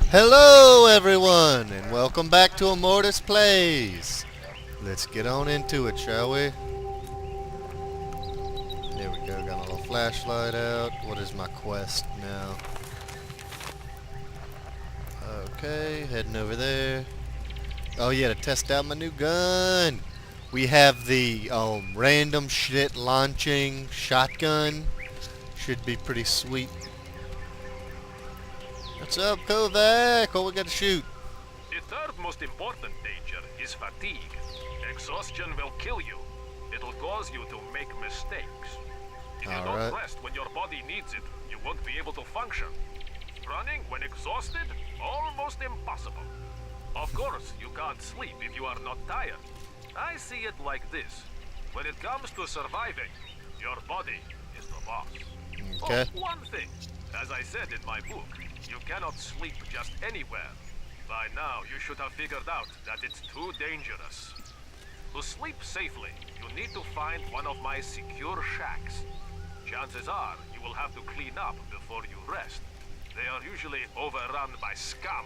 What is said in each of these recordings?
Hello everyone, and welcome back to Ammortis Plays. Let's get on into it, shall we? There we go, got my little flashlight out. What is my quest now? Okay, heading over there. Oh yeah, to test out my new gun. We have the random shit launching shotgun. Should be pretty sweet. What's up, Kovac? What we got to shoot? The third most important danger is fatigue. Exhaustion will kill you. It'll cause you to make mistakes. If you don't rest when your body needs it, you won't be able to function. Running when exhausted? Almost impossible. Of course, you can't sleep if you are not tired. I see it like this. When it comes to surviving, your body is the boss. Okay. Oh, one thing. As I said in my book, you cannot sleep just anywhere. By now, you should have figured out that it's too dangerous. To sleep safely, you need to find one of my secure shacks. Chances are, you will have to clean up before you rest. They are usually overrun by scum.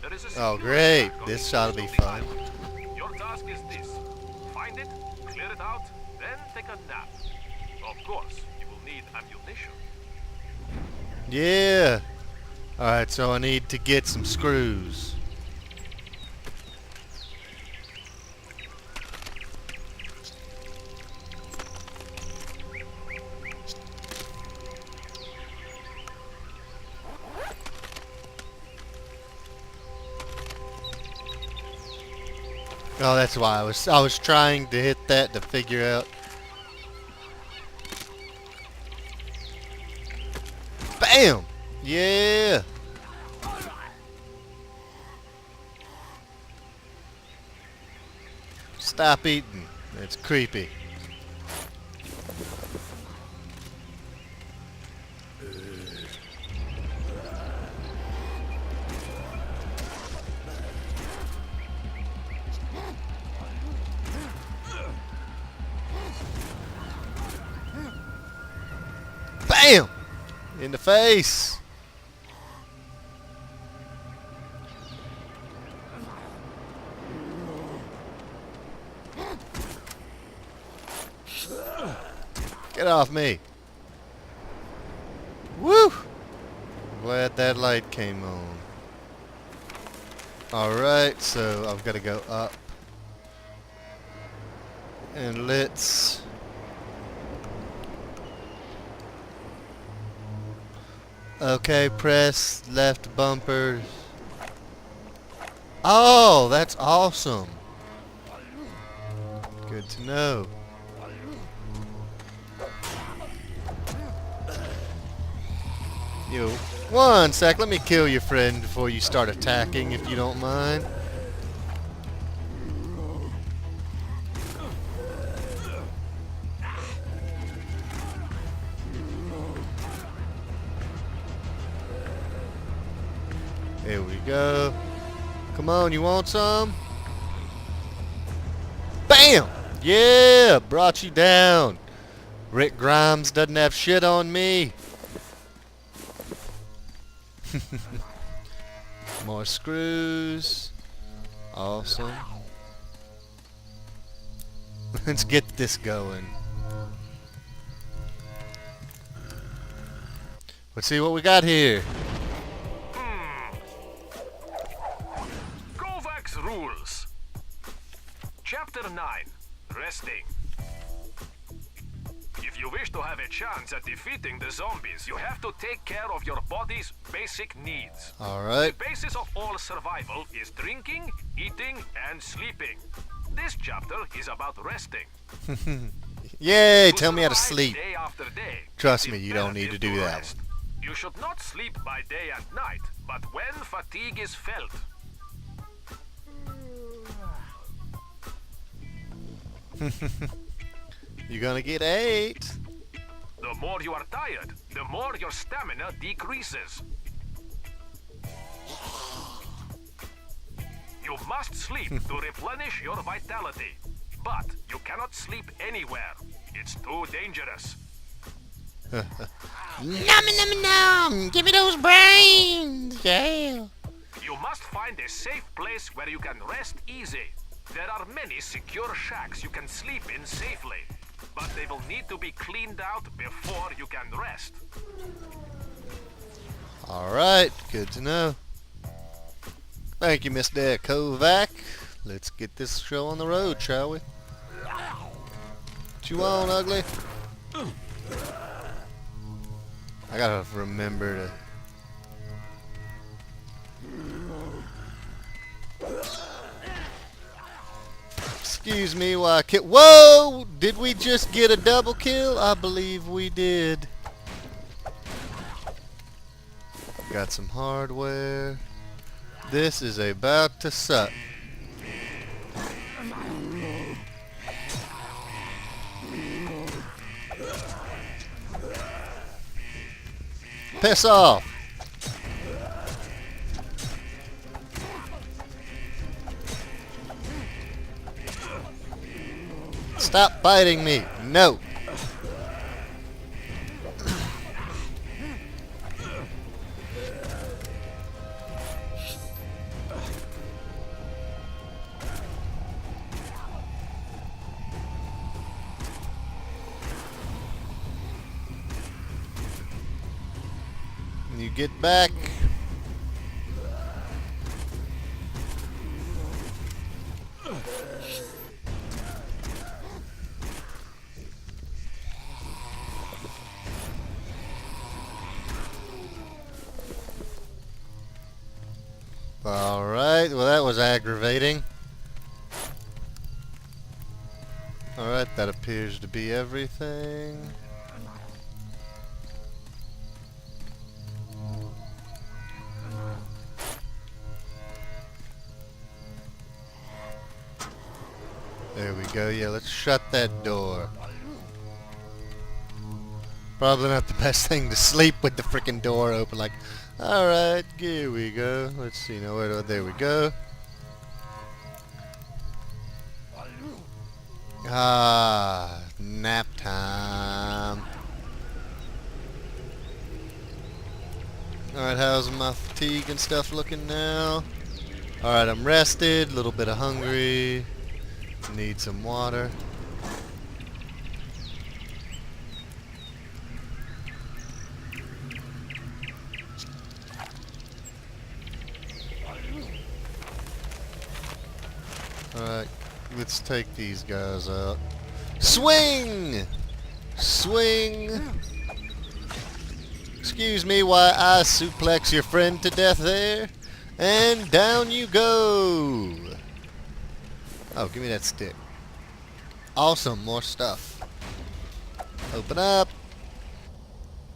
There is a Oh secure great, shack on this the ought to east be of the fun. island. Your task is this. Find it, clear it out, then take a nap. Of course, you will need ammunition. Yeah. Alright, so I need to get some screws. Oh, that's why I was trying to hit that to figure out. Bam! Yeah. Stop eating. It's creepy. Bam! In the face. Get off me. Woo! Glad that light came on. Alright, so I've got to go up. And let's... Okay, press left bumper. Oh, that's awesome. Good to know. Yo, one sec, let me kill your friend before you start attacking, if you don't mind. There we go. Come on, you want some? Bam! Yeah, brought you down. Rick Grimes doesn't have shit on me. More screws. Awesome. Let's get this going. Let's see what we got here. Kovac's rules. Chapter 9. Resting. If you wish to have a chance at defeating the zombies, you have to take care of your body's basic needs. Alright. The basis of all survival is drinking, eating, and sleeping. This chapter is about resting. Yay, To tell me how to survive sleep. Day after day, Trust it's me, you don't need to do imperative that rest. You should not sleep by day and night, but when fatigue is felt. You're gonna get 8. The more you are tired, the more your stamina decreases. You must sleep to replenish your vitality. But you cannot sleep anywhere. It's too dangerous. Nom nom nom! Give me those brains! Yeah! must find a safe place where you can rest easy. There are many secure shacks you can sleep in safely, but they will need to be cleaned out before you can rest. Alright, good to know. Thank you, Mr. Kovac. Let's get this show on the road, shall we? What you want, ugly? I gotta remember to... Excuse me while I kill... Whoa! Did we just get a double kill? I believe we did. Got some hardware. This is about to suck. Piss off! Stop biting me! No! You get back. Alright, well that was aggravating. Alright, that appears to be everything. There we go. Yeah, let's shut that door. Probably not the best thing to sleep with the freaking door open. Like, alright, here we go. Let's see. Now, there we go. Ah, nap time. Alright, how's my fatigue and stuff looking now? Alright, I'm rested. A little bit of hungry. Need some water. Alright, let's take these guys out. Swing! Swing! Excuse me while I suplex your friend to death there. And down you go! Oh, give me that stick. Awesome, more stuff. Open up.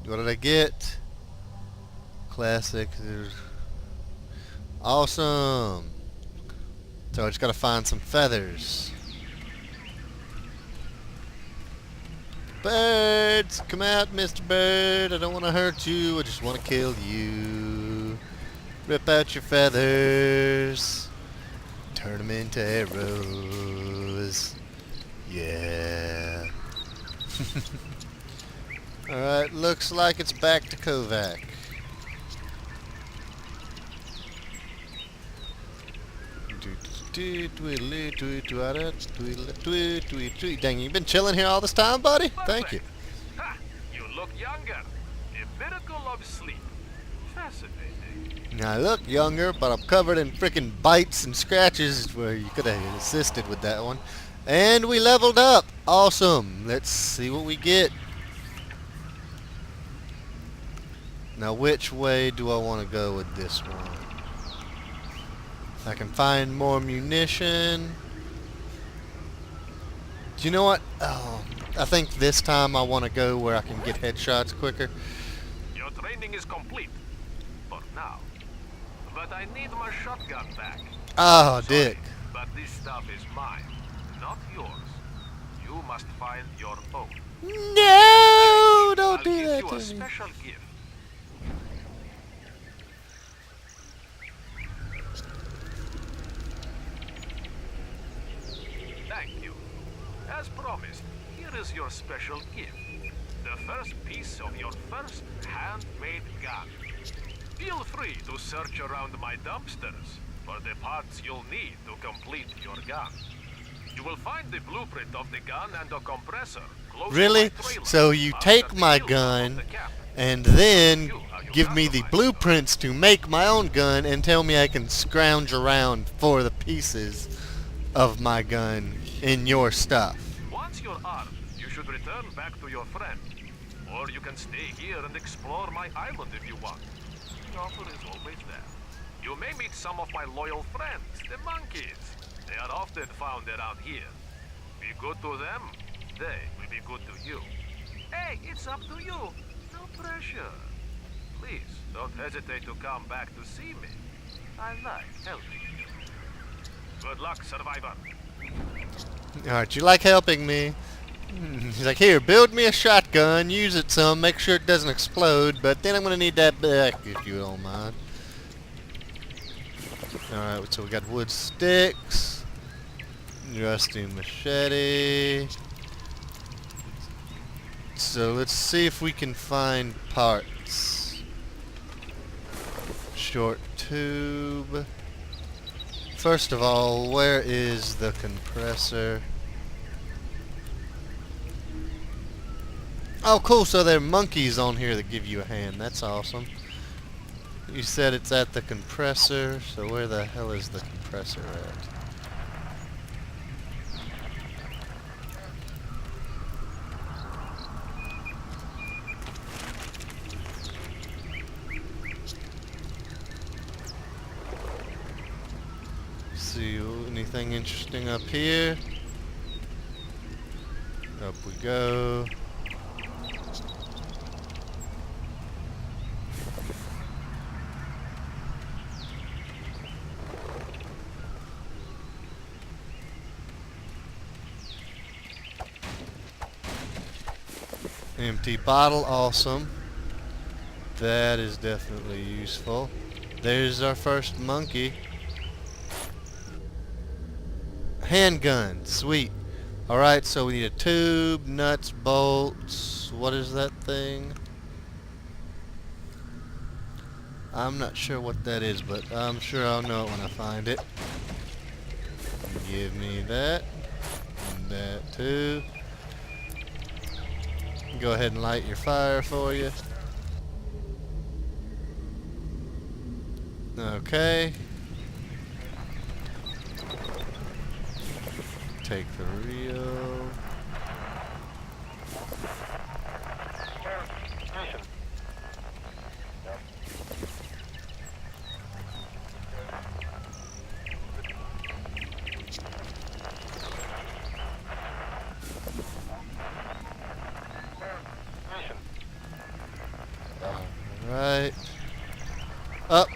What did I get? Classic. Awesome. So I just gotta find some feathers. Birds! Come out, Mr. Bird. I don't want to hurt you. I just want to kill you. Rip out your feathers. Turn them into arrows. Yeah. Alright, looks like it's back to Kovac. Dang, you been chilling here all this time, buddy? Thank you. Ha! You look younger. A miracle of sleep. Fascinating. I look younger, but I'm covered in freaking bites and scratches where you could have assisted with that one. And we leveled up. Awesome. Let's see what we get. Now, which way do I want to go with this one? I can find more munition. Do you know what? Oh, I think this time I want to go where I can get headshots quicker. Your training is complete. For now. But I need my shotgun back. Oh, Sorry, dick. but this stuff is mine, not yours. You must find your own. No! Don't I'll do give that you to a me. special gift. Thank you. As promised, here is your special gift. The first piece of your first handmade gun. Feel free to search around my dumpsters for the parts you'll need to complete your gun. You will find the blueprint of the gun and the compressor close to Really? my trailer. So you After take the my shield top of gun the cap. and It's up then to you how you give me the customize blueprints to make my own gun and tell me I can scrounge around for the pieces of my gun in your stuff. Once you're armed, you should return back to your friend. Or you can stay here and explore my island if you want. The offer is always there. You may meet some of my loyal friends, the monkeys. They are often found around here. Be good to them, they will be good to you. Hey, it's up to you. No pressure. Please, don't hesitate to come back to see me. I like helping you. Good luck, survivor. Alright, you like helping me? He's like, here, build me a shotgun, use it some, make sure it doesn't explode, but then I'm going to need that back, if you don't mind. Alright, so we got wood sticks, rusty machete. So let's see if we can find parts. Short tube. First of all, where is the compressor? Oh, cool. So there are monkeys on here that give you a hand. That's awesome. You said it's at the compressor. So where the hell is the compressor at? See anything interesting up here? Up we go. Empty bottle, awesome. That is definitely useful. There's our first monkey. Handgun, sweet. Alright, so we need a tube, nuts, bolts. What is that thing? I'm not sure what that is, but I'm sure I'll know it when I find it. Give me that. And that too. Go ahead and light your fire for you. Okay. Take the reel. Alright. Up.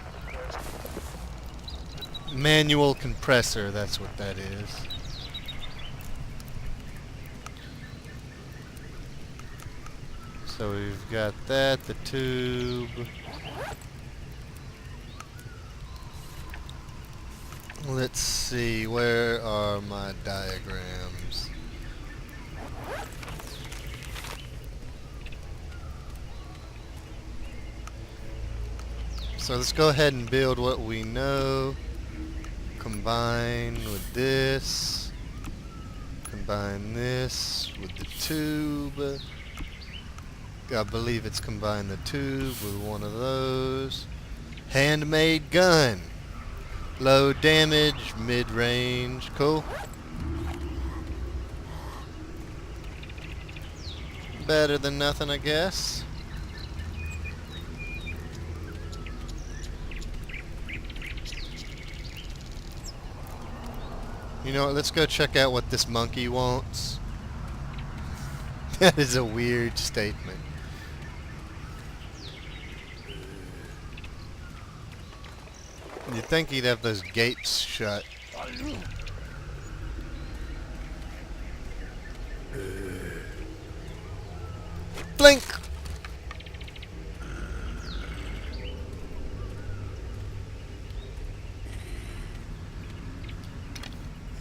Manual compressor, that's what that is. So we've got that, the tube. Let's see, where are my diagrams? So let's go ahead and build what we know. Combine with this. Combine this with the tube. I believe it's combine the tube with one of those. Handmade gun. Low damage, mid-range. Cool. Better than nothing, I guess. You know what, let's go check out what this monkey wants. That is a weird statement. You'd think he'd have those gates shut. Blink!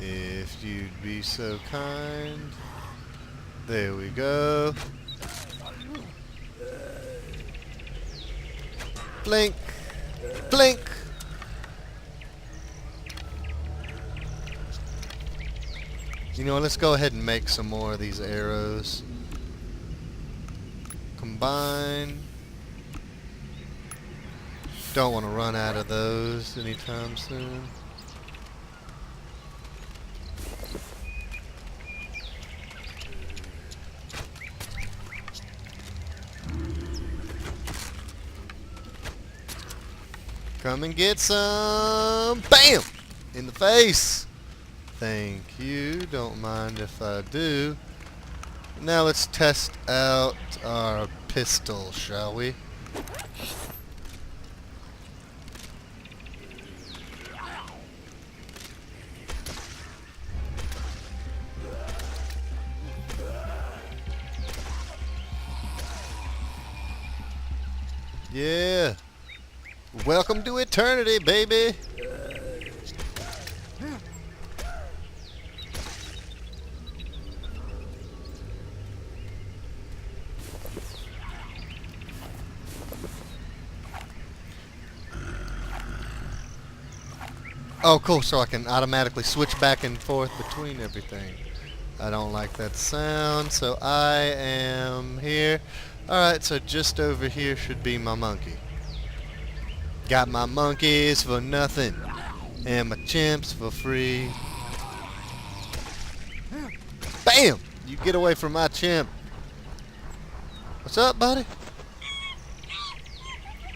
If you'd be so kind. There we go. Blink! Blink! You know, let's go ahead and make some more of these arrows. Combine. Don't want to run out of those anytime soon. Come and get some. Bam! In the face. Thank you. Don't mind if I do. Now let's test out our pistol, shall we? Yeah. Welcome to eternity, baby. Oh, cool. So I can automatically switch back and forth between everything. I don't like that sound, so I am here. Alright, so just over here should be my monkey. Got my monkeys for nothing, and my chimps for free. Bam! You get away from my chimp. What's up, buddy?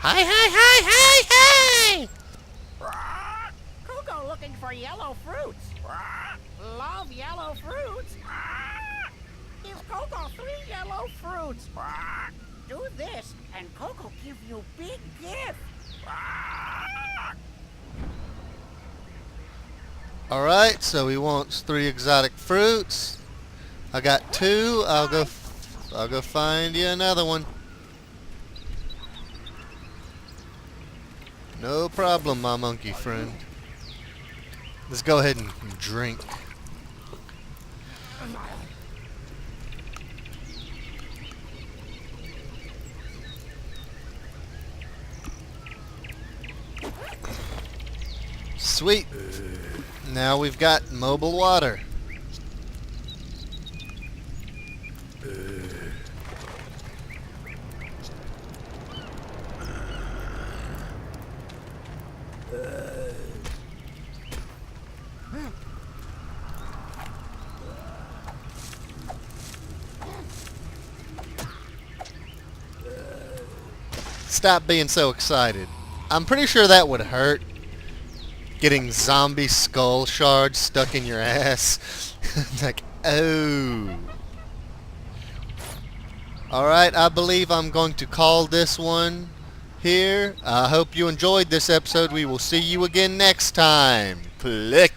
Hi, hi, hi, hi, hi! Coco looking for yellow fruits. Love yellow fruits. Give Coco 3 yellow fruits. Do this, and Coco give you big gift. Alright, so he wants 3 exotic fruits. I got 2. I'll go find you another one. No problem, my monkey friend. Let's go ahead and drink. Sweet. Now we've got mobile water. Stop being so excited. I'm pretty sure that would hurt. Getting zombie skull shards stuck in your ass. Like, oh. Alright, I believe I'm going to call this one here. I hope you enjoyed this episode. We will see you again next time. Play!